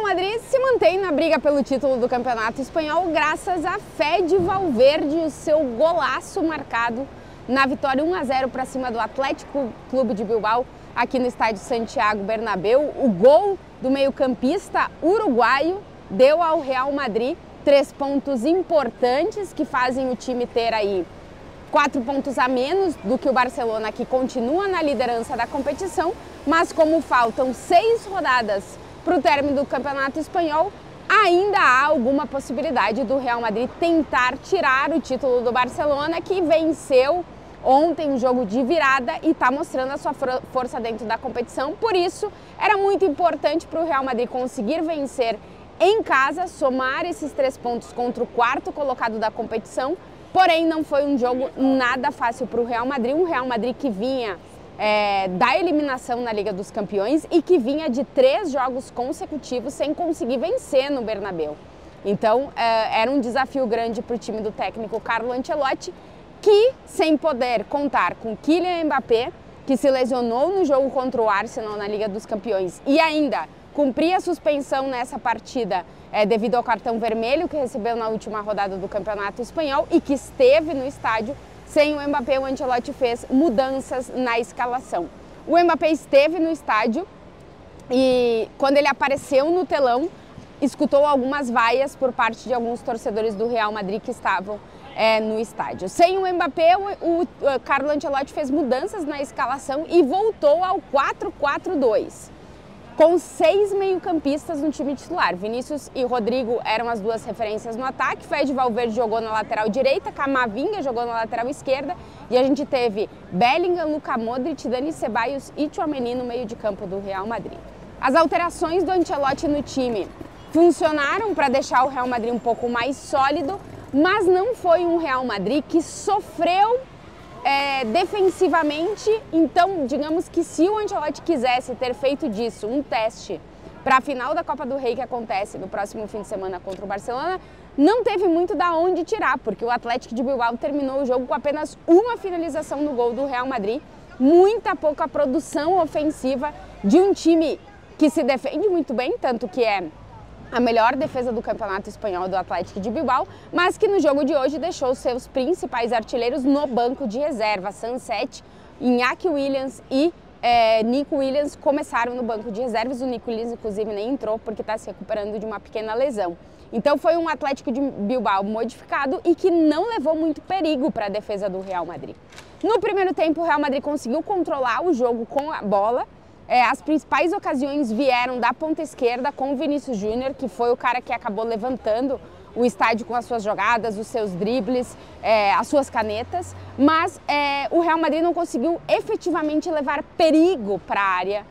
Madrid se mantém na briga pelo título do Campeonato Espanhol graças à fé de Valverde e seu golaço marcado na vitória 1-0 para cima do Atlético Clube de Bilbao aqui no estádio Santiago Bernabéu. O gol do meio-campista uruguaio deu ao Real Madrid 3 pontos importantes que fazem o time ter aí 4 pontos a menos do que o Barcelona, que continua na liderança da competição, mas como faltam 6 rodadas para o término do Campeonato Espanhol, ainda há alguma possibilidade do Real Madrid tentar tirar o título do Barcelona, que venceu ontem um jogo de virada e está mostrando a sua força dentro da competição. Por isso, era muito importante para o Real Madrid conseguir vencer em casa, somar esses 3 pontos contra o 4º colocado da competição. Porém, não foi um jogo nada fácil para o Real Madrid, um Real Madrid que vinha da eliminação na Liga dos Campeões e que vinha de 3 jogos consecutivos sem conseguir vencer no Bernabéu. Então, era um desafio grande para o time do técnico Carlo Ancelotti, que, sem poder contar com Kylian Mbappé, que se lesionou no jogo contra o Arsenal na Liga dos Campeões e ainda cumpria a suspensão nessa partida devido ao cartão vermelho que recebeu na última rodada do Campeonato Espanhol e que esteve no estádio. Sem o Mbappé, o Ancelotti fez mudanças na escalação. O Mbappé esteve no estádio e quando ele apareceu no telão, escutou algumas vaias por parte de alguns torcedores do Real Madrid que estavam no estádio. Sem o Mbappé, o Carlo Ancelotti fez mudanças na escalação e voltou ao 4-4-2. Com 6 meio-campistas no time titular. Vinícius e Rodrigo eram as 2 referências no ataque, Fede Valverde jogou na lateral direita, Camavinga jogou na lateral esquerda e a gente teve Bellingham, Luka Modric, Dani Ceballos e Tchouaméni no meio de campo do Real Madrid. As alterações do Ancelotti no time funcionaram para deixar o Real Madrid um pouco mais sólido, mas não foi um Real Madrid que sofreu defensivamente. Então, digamos que se o Ancelotti quisesse ter feito disso um teste para a final da Copa do Rei, que acontece no próximo fim de semana contra o Barcelona, não teve muito da onde tirar, porque o Atlético de Bilbao terminou o jogo com apenas uma finalização no gol do Real Madrid, muita pouca produção ofensiva de um time que se defende muito bem, tanto que é a melhor defesa do Campeonato Espanhol do Atlético de Bilbao, mas que no jogo de hoje deixou seus principais artilheiros no banco de reserva. Sancet, Iñaki Williams e Nico Williams começaram no banco de reservas. O Nico Williams, inclusive, nem entrou porque está se recuperando de uma pequena lesão. Então foi um Atlético de Bilbao modificado e que não levou muito perigo para a defesa do Real Madrid. No primeiro tempo, o Real Madrid conseguiu controlar o jogo com a bola. As principais ocasiões vieram da ponta esquerda com o Vinícius Júnior, que foi o cara que acabou levantando o estádio com as suas jogadas, os seus dribles, as suas canetas, mas o Real Madrid não conseguiu efetivamente levar perigo para a área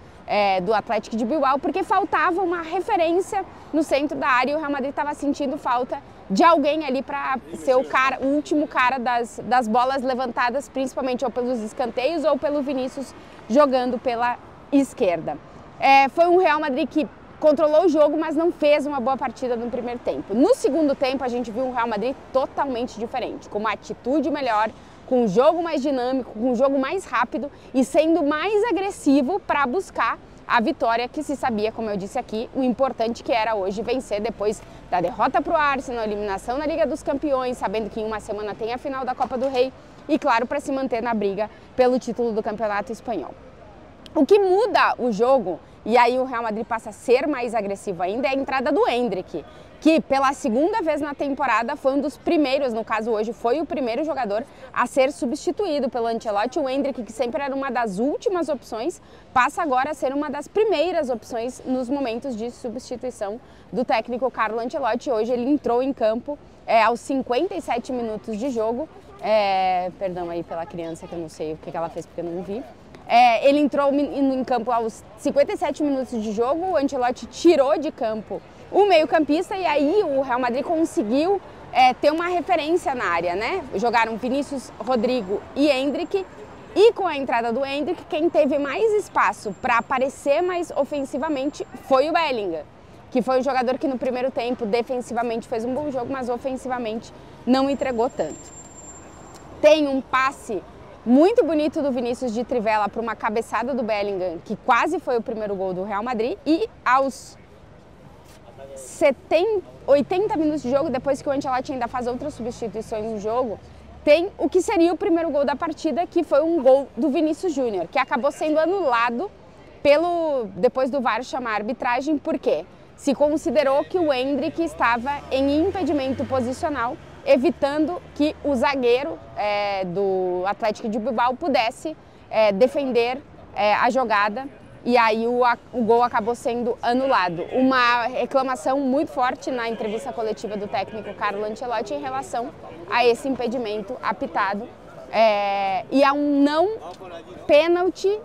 do Atlético de Bilbao, porque faltava uma referência no centro da área e o Real Madrid estava sentindo falta de alguém ali para ser o último cara das bolas levantadas, principalmente ou pelos escanteios ou pelo Vinícius jogando pela esquerda. Foi um Real Madrid que controlou o jogo, mas não fez uma boa partida no primeiro tempo. No segundo tempo, a gente viu um Real Madrid totalmente diferente, com uma atitude melhor, com um jogo mais dinâmico, com um jogo mais rápido e sendo mais agressivo para buscar a vitória que se sabia, como eu disse aqui, o importante que era hoje vencer depois da derrota para o Arsenal, eliminação na Liga dos Campeões, sabendo que em uma semana tem a final da Copa do Rei e, claro, para se manter na briga pelo título do Campeonato Espanhol. O que muda o jogo, e aí o Real Madrid passa a ser mais agressivo ainda, é a entrada do Endrick, que pela segunda vez na temporada foi um dos primeiros, no caso hoje foi o primeiro jogador a ser substituído pelo Ancelotti. O Endrick, que sempre era uma das últimas opções, passa agora a ser uma das primeiras opções nos momentos de substituição do técnico Carlo Ancelotti. Hoje ele entrou em campo aos 57 minutos de jogo, perdão aí pela criança que eu não sei o que ela fez porque eu não vi. Ele entrou em campo aos 57 minutos de jogo, o Ancelotti tirou de campo o meio-campista e aí o Real Madrid conseguiu ter uma referência na área, né? Jogaram Vinícius, Rodrigo e Endrick e com a entrada do Endrick, quem teve mais espaço para aparecer mais ofensivamente foi o Bellingham, que foi um jogador que no primeiro tempo defensivamente fez um bom jogo, mas ofensivamente não entregou tanto. Tem um passe muito bonito do Vinícius de trivela para uma cabeçada do Bellingham, que quase foi o primeiro gol do Real Madrid, e aos 80 minutos de jogo, depois que o Ancelotti ainda faz outras substituições no jogo, tem o que seria o primeiro gol da partida, que foi um gol do Vinícius Júnior, que acabou sendo anulado depois do VAR chamar a arbitragem, porque se considerou que o Endrick estava em impedimento posicional, evitando que o zagueiro do Atlético de Bilbao pudesse defender a jogada, e aí o gol acabou sendo anulado. Uma reclamação muito forte na entrevista coletiva do técnico Carlo Ancelotti em relação a esse impedimento apitado e a um não pênalti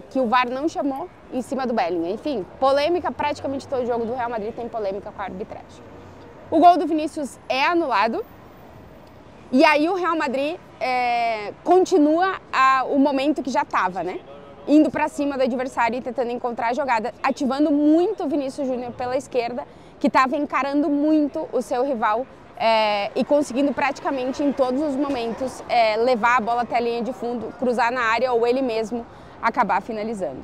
que o VAR não chamou em cima do Bellingham. Enfim, polêmica, praticamente todo jogo do Real Madrid tem polêmica com a arbitragem. O gol do Vinícius é anulado e aí o Real Madrid continua o momento que já estava, né? Indo para cima do adversário e tentando encontrar a jogada, ativando muito o Vinícius Júnior pela esquerda, que estava encarando muito o seu rival e conseguindo praticamente em todos os momentos levar a bola até a linha de fundo, cruzar na área ou ele mesmo acabar finalizando.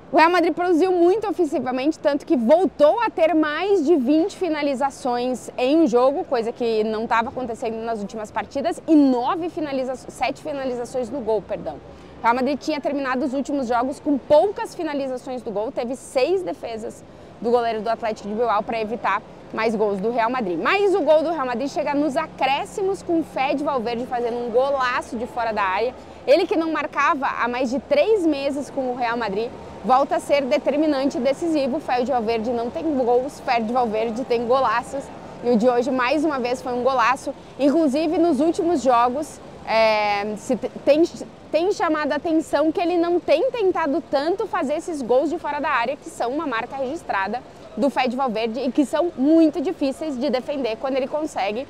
O Real Madrid produziu muito ofensivamente, tanto que voltou a ter mais de 20 finalizações em um jogo, coisa que não estava acontecendo nas últimas partidas, e 7 finalizações no gol, perdão. O Real Madrid tinha terminado os últimos jogos com poucas finalizações do gol, teve 6 defesas do goleiro do Atlético de Bilbao para evitar mais gols do Real Madrid. Mas o gol do Real Madrid chega nos acréscimos com o Fede Valverde fazendo um golaço de fora da área. Ele que não marcava há mais de 3 meses com o Real Madrid, volta a ser determinante e decisivo. O Fede Valverde não tem gols, Fede Valverde tem golaços. E o de hoje, mais uma vez, foi um golaço. Inclusive, nos últimos jogos, tem chamado a atenção que ele não tem tentado tanto fazer esses gols de fora da área, que são uma marca registrada do Fede Valverde e que são muito difíceis de defender quando ele consegue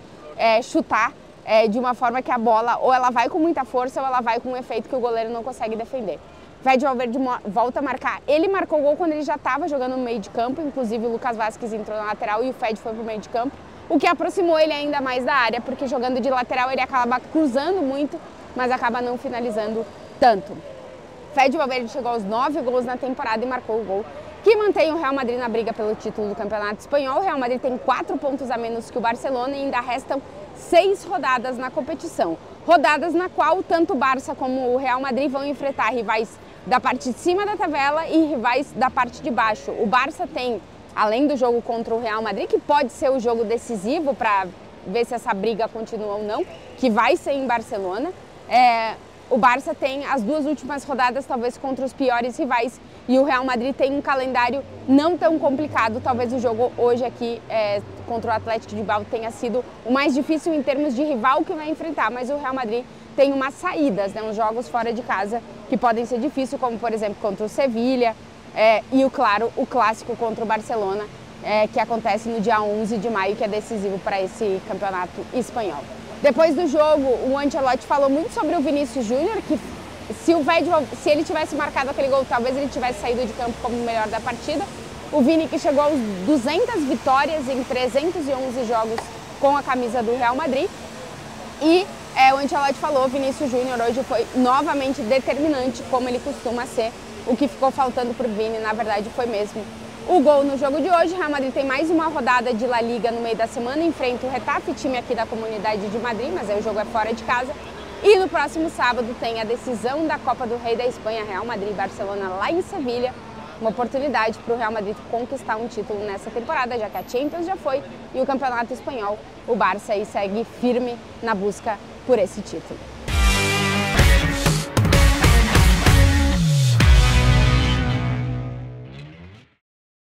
chutar de uma forma que a bola ou ela vai com muita força ou ela vai com um efeito que o goleiro não consegue defender. Fede Valverde volta a marcar. Ele marcou o gol quando ele já estava jogando no meio de campo, inclusive o Lucas Vázquez entrou na lateral e o Fede foi para o meio de campo, o que aproximou ele ainda mais da área, porque jogando de lateral ele acaba cruzando muito, mas acaba não finalizando tanto. Fede Valverde chegou aos 9 gols na temporada e marcou o gol que mantém o Real Madrid na briga pelo título do Campeonato Espanhol. O Real Madrid tem 4 pontos a menos que o Barcelona e ainda restam 6 rodadas na competição. Rodadas na qual tanto o Barça como o Real Madrid vão enfrentar rivais da parte de cima da tabela e rivais da parte de baixo. O Barça tem, além do jogo contra o Real Madrid, que pode ser o jogo decisivo para ver se essa briga continua ou não, que vai ser em Barcelona. O Barça tem as 2 últimas rodadas, talvez contra os piores rivais, e o Real Madrid tem um calendário não tão complicado. Talvez o jogo hoje aqui contra o Atlético de Bilbao tenha sido o mais difícil em termos de rival que vai enfrentar, mas o Real Madrid tem umas saídas, uns jogos fora de casa que podem ser difíceis, como por exemplo contra o Sevilha e, claro, o clássico contra o Barcelona, que acontece no dia 11 de maio, que é decisivo para esse campeonato espanhol. Depois do jogo, o Ancelotti falou muito sobre o Vinícius Júnior, que se ele tivesse marcado aquele gol, talvez ele tivesse saído de campo como o melhor da partida. O Vini, que chegou aos 200 vitórias em 311 jogos com a camisa do Real Madrid. E o Ancelotti falou, Vinícius Júnior hoje foi novamente determinante, como ele costuma ser. O que ficou faltando para o Vini, na verdade, foi mesmo o gol no jogo de hoje. O Real Madrid tem mais uma rodada de La Liga no meio da semana, enfrenta o Getafe, time aqui da Comunidade de Madrid, mas aí o jogo é fora de casa. E no próximo sábado tem a decisão da Copa do Rei da Espanha, Real Madrid e Barcelona lá em Sevilha. Uma oportunidade para o Real Madrid conquistar um título nessa temporada, já que a Champions já foi, e o Campeonato Espanhol, o Barça aí segue firme na busca por esse título.